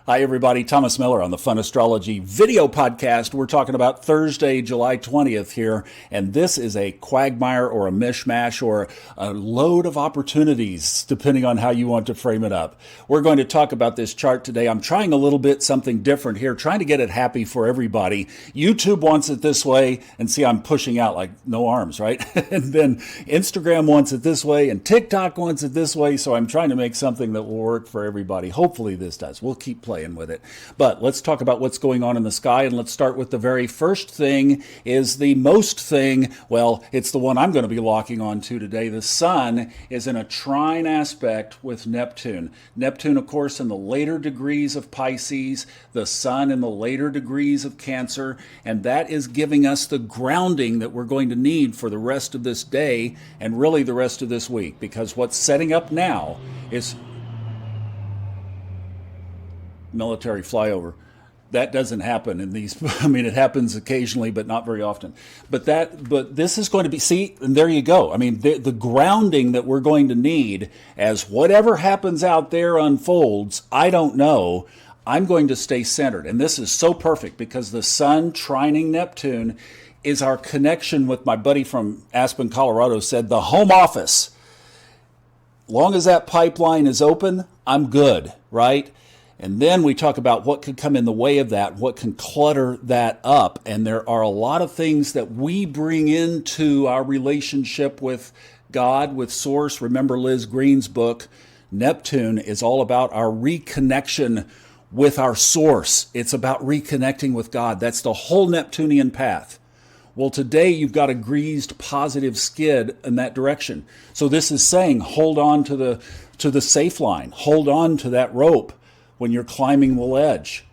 Hi, everybody. Thomas Miller on the Fun Astrology video podcast. We're talking about Thursday, July 20th here, and this is a quagmire or a mishmash or a load of opportunities, depending on how you want to frame it up. We're going to talk about this chart today. I'm trying a little bit something different here, trying to get it happy for everybody. YouTube wants it this way, and see, I'm pushing out like no arms, right? And then Instagram wants it this way, and TikTok wants it this way, so I'm trying to make something that will work for everybody. Hopefully this does. We'll keep playing with it. But let's talk about what's going on in the sky, and let's start with the very first thing is the most thing. Well, it's the one I'm going to be locking on to today. The sun is in a trine aspect with Neptune. Neptune, of course, in the later degrees of Pisces, the sun in the later degrees of Cancer, and that is giving us the grounding that we're going to need for the rest of this day and really the rest of this week, because what's setting up now is military flyover. That doesn't happen in these. I mean, it happens occasionally, but not very often. But this is going to be, see, and there you go. I mean, the grounding that we're going to need as whatever happens out there unfolds, I don't know. I'm going to stay centered. And this is so perfect because the sun trining Neptune is our connection with my buddy from Aspen, Colorado said, the home office. Long as that pipeline is open, I'm good, right? And then we talk about what could come in the way of that, what can clutter that up. And there are a lot of things that we bring into our relationship with God, with Source. Remember Liz Green's book, Neptune is all about our reconnection with our Source. It's about reconnecting with God. That's the whole Neptunian path. Well, today you've got a greased positive skid in that direction. So this is saying hold on to the safe line. Hold on to that rope when you're climbing the ledge.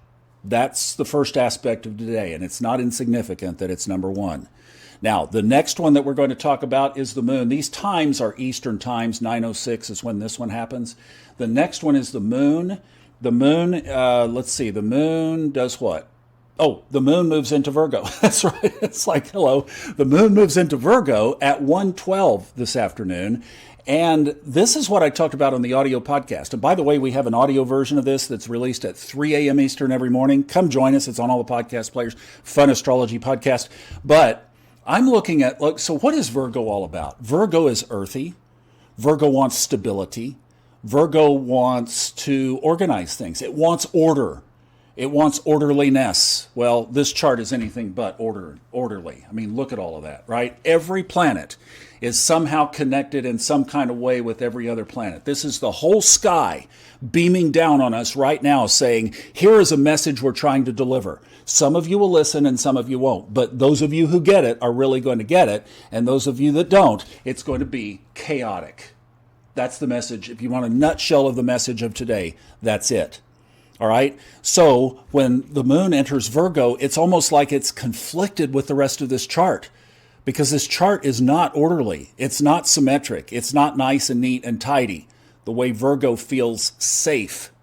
That's the first aspect of today, and it's not insignificant that it's number one. Now, the next one that we're going to talk about is the moon. These times are Eastern times. 9:06 is when this one happens. The next one is the moon. The moon, let's see, the moon does what? Oh, the moon moves into Virgo. That's right. It's like, hello. The moon moves into Virgo at 1:12 this afternoon. And this is what I talked about on the audio podcast. And by the way, we have an audio version of this that's released at 3 a.m. Eastern every morning. Come join us. It's on all the podcast players. Fun Astrology podcast. But I'm looking at, look, so what is Virgo all about? Virgo is earthy. Virgo wants stability. Virgo wants to organize things. It wants order. It wants orderliness. Well, this chart is anything but orderly. I mean, look at all of that, right? Every planet is somehow connected in some kind of way with every other planet. This is the whole sky beaming down on us right now saying, here is a message we're trying to deliver. Some of you will listen and some of you won't. But those of you who get it are really going to get it. And those of you that don't, it's going to be chaotic. That's the message. If you want a nutshell of the message of today, that's it. All right. So when the moon enters Virgo, it's almost like it's conflicted with the rest of this chart because this chart is not orderly. It's not symmetric. It's not nice and neat and tidy the way Virgo feels safe.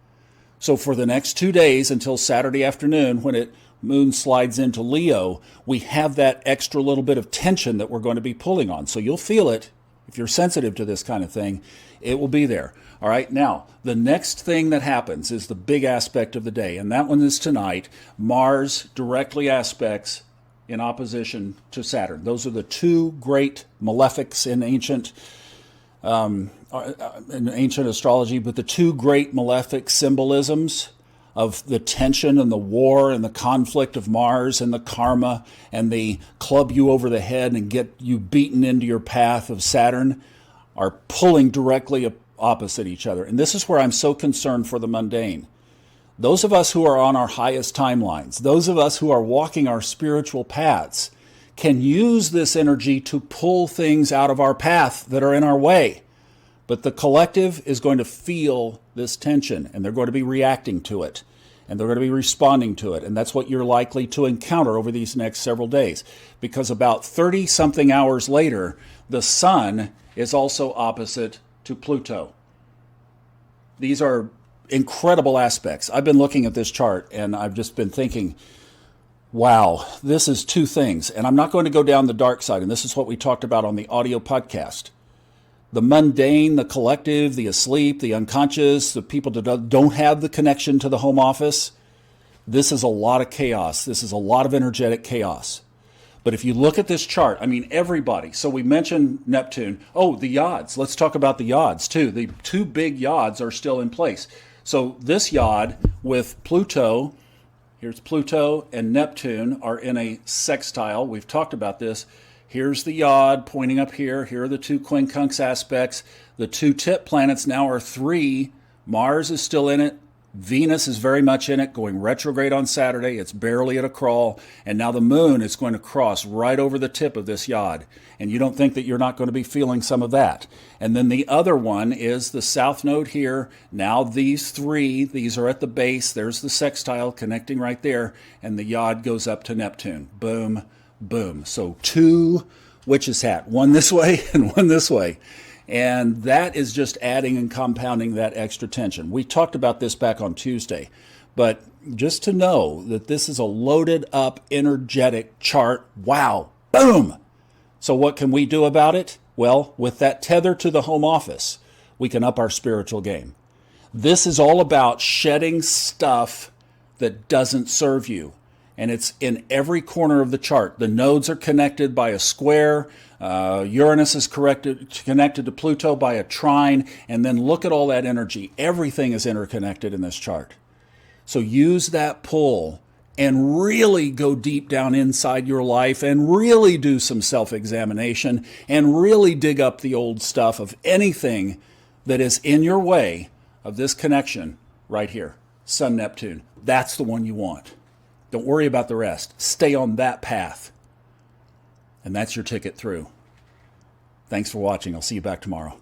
So for the next 2 days until Saturday afternoon, when moon slides into Leo, we have that extra little bit of tension that we're going to be pulling on. So you'll feel it. If you're sensitive to this kind of thing, it will be there. All right. Now, the next thing that happens is the big aspect of the day, and that one is tonight. Mars directly aspects in opposition to Saturn. Those are the two great malefics in ancient astrology, but the two great malefic symbolisms of the tension and the war and the conflict of Mars and the karma and the club you over the head and get you beaten into your path of Saturn are pulling directly opposite each other. And this is where I'm so concerned for the mundane. Those of us who are on our highest timelines, those of us who are walking our spiritual paths, can use this energy to pull things out of our path that are in our way. But the collective is going to feel this tension, and they're going to be reacting to it, and they're going to be responding to it. And that's what you're likely to encounter over these next several days. Because about 30-something hours later, the sun is also opposite to Pluto. These are incredible aspects. I've been looking at this chart, and I've just been thinking, wow, this is two things. And I'm not going to go down the dark side, and this is what we talked about on the audio podcast. the mundane, the collective, the asleep, the unconscious, the people that don't have the connection to the home office, this is a lot of chaos. This is a lot of energetic chaos. But if you look at this chart, I mean, everybody. So we mentioned Neptune. Oh, the yods. Let's talk about the yods too. The two big yods are still in place. So this yod with Pluto, here's Pluto and Neptune are in a sextile. We've talked about this. Here's the yod pointing up here. Here are the two quincunx aspects. The two tip planets now are 3. Mars is still in it. Venus is very much in it, going retrograde on Saturday. It's barely at a crawl. And now the moon is going to cross right over the tip of this yod. And you don't think that you're not going to be feeling some of that. And then the other one is the south node here. Now these 3, these are at the base. There's the sextile connecting right there. And the yod goes up to Neptune. Boom, boom. So 2 witch's hat. One this way and one this way. And that is just adding and compounding that extra tension. We talked about this back on Tuesday, but just to know that this is a loaded up, energetic chart. Wow, boom. So what can we do about it? Well, with that tether to the home office, we can up our spiritual game. This is all about shedding stuff that doesn't serve you. And it's in every corner of the chart. The nodes are connected by a square. Uranus is connected to Pluto by a trine. And then look at all that energy. Everything is interconnected in this chart. So use that pull and really go deep down inside your life and really do some self-examination and really dig up the old stuff of anything that is in your way of this connection right here. Sun, Neptune. That's the one you want. Don't worry about the rest. Stay on that path. And that's your ticket through. Thanks for watching. I'll see you back tomorrow.